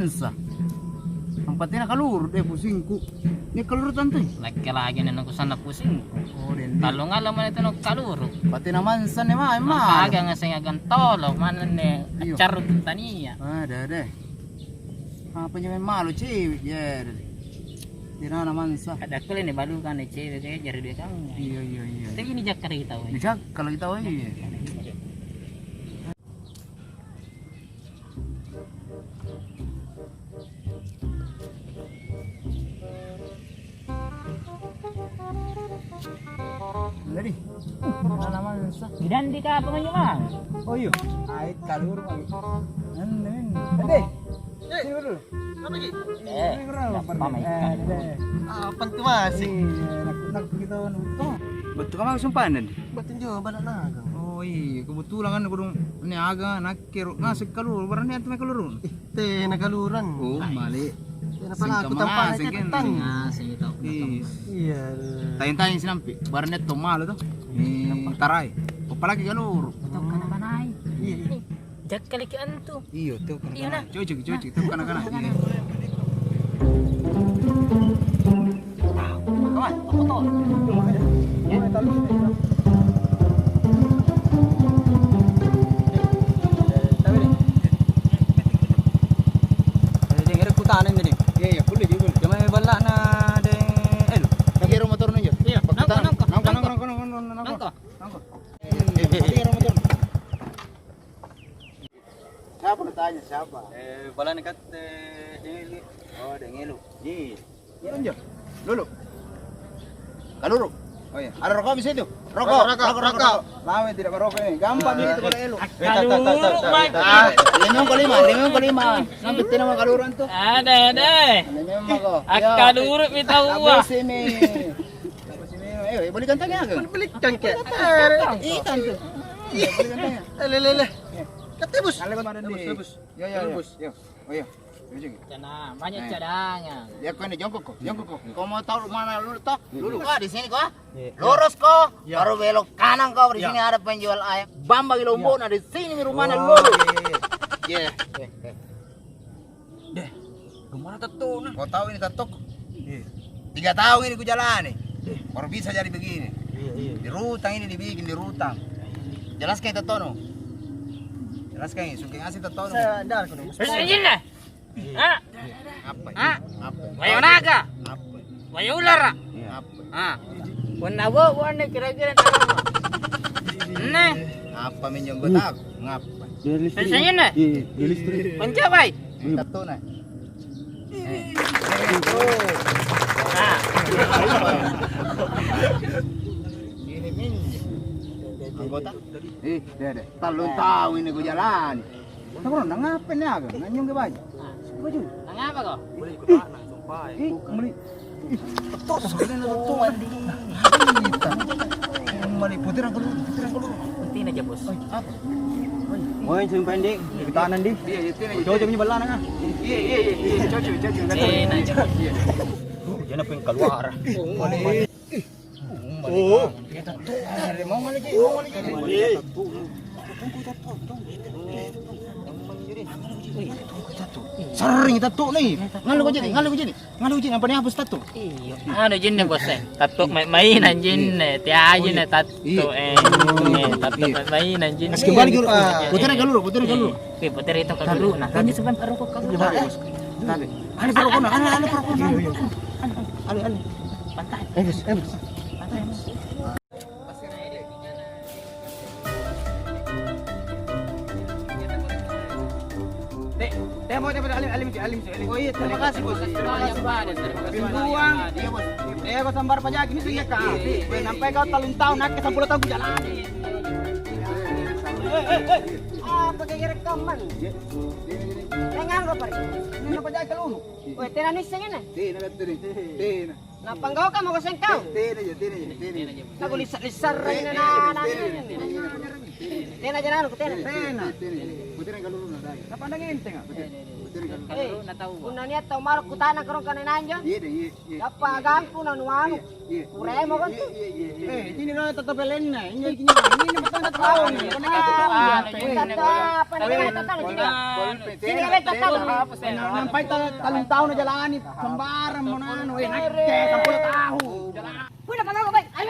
mansa. Ang pati na kaluro, pusingku. Ni kaluro tanto. Lagi na nung kusan na pusing. Oh, din. Talo nga laman ito ng kaluro. Pati na mansa ni ma. Aga nga sa nga tolo, manan ni Iyo. charot taniya. Ada. Apa nyo malo, cewek, ya. Tira na mansa. Kada ko ni balu kan ni cewek kaya jari dia kang. Iya. Tapi ini jak karita we. Dijak kalau kita weh. Lari. Alaman sa. Gidandi ka pa man mang. Oh iya. Ait kalur lagi. Anen. Ade. Sini dulu. Apa lagi? Pamaikan. Apa tuh masih? Nak kita nuto. Betul ka magsumpanan. Batin juga badak nagang. Oh iya, kebetulan kan kudung ini aga nakir ngasih kalur, barang ni atme kalurun. Teh nagaluran. Oh, mali. Teh na pala aku tampan Singka aja mga, tan. Sige to. Iya. Tayin-tayin sinampi, barang ni to malo to. Taray. O palagi kalur. Betok ka na banay. Iya. Jak kalikian to. Iyo, to kan. Iyo na. Cuci, to kana. Iya. Kawan, apa to? Iya, boleh juga. Cuma balak na de elo. Pakiro motor ninyo. Iya, nangko. Nangko. Pakiro motor. Siapa bertanya siapa? Balak dekat ini. Oh, dengelo. Iya. Iya, Anjo. Dulu. Kaluru. Oh iya, ada rokok di situ. Rokok. Lama tidak merokok ini. Gampang itu kalau elu. Kaluru, Mike. 5,5. Sampai tidak mau kaluran tuh. Ada. Memang kok. Kaluru kita uah. Habis ini. Boleh kantangnya kan? Belikan ke. Ikan tuh. Iya, boleh kantangnya. Lele. Kata bus. Kalau kau ada di. Yo. Oh iya. Cana, banyak cadangan. Ya kau ini jongkok kok. Kau mau tahu mana lu toh? Dulu di sini kok. Lurus kok. Baru belok kanan kau. Di sini ada penjual ayam. Bamba di Lombok. Nah di sini rumahnya dulu. Iya. Deh. Kemana tato nah? Kau tahu ini tato? 3 tahun ini ku jalani. Baru bisa jadi begini. Iya. Di rutang ini dibikin di rutang. Jelaskan tato no. Jelaskan. Suka ngasih tato no. Sadar ko. Begini lah. Ah, Apa? ah, Apa? wayo naga, Apa? wayo ular. Apa? Ah, wanawo wane kira-kira tahu. Nah, Apa minjem betak? Ngapa? biasanya nah. Di listrik. Pencapai. Tato na. Ah, Ini minjem. Anggota? Dede. Talon tahu ini ku jalan. Tahu ngapain ya agak? Nganyong ke baju. Baju. ngapa kok? Boleh ikut anak sumpah. Meli. Betul sekali na betul mandi. Meli putih ang kalulu. Penting aja bos. Apa? Moin sing pendek, di kanan di. Iya, itu nih. Jojo punya bala na. Iya. Cocok. Penting aja. Jangan pengen keluar. Oh. Mau lagi. Sering tato nih. Ngalu ko jadi. Apa nih hapus tato? Iyo. Ano jin ne bos eh? Tato mainan jin ne. Tiya jin ne tato eh. Tato mainan jin. Mas kembali ke putar galur. Oke, putar itu ke dulu. Nah, ini sebentar rokok kamu. Tapi, ani parokona. Ali. Pantai. Bos. Pantai bos. Mau dapat alim. Oh iya, terima kasih bos. Pintuang. Iya bos. Bos sambar pajak ini sih ka. Sampai kau talun tahun nak ke 10 tahun jalan. Apa kayak rekaman? Tengang ko pare. Ini pajak ke lu. Oy, tinanis sa ngene. Tina. Napanggaw ka mo kasing kaw. Tina. Nagulisar-lisar na. Tena jangan ko tena. Putar galur na dai. Napandangin tengah. Una niya tahu marok kutana karong kanan anjo. Apa agangku na nuanu. Ure mo kan? Ini na tatapelin na. Ini na tahu ni. Apa ni tatalo sini? Sini kami tatalo. Nampay talong taon na jalan ni sambaran mo na ano eh. Nakikita 10 tahu. Pula pa ko bay. Ay,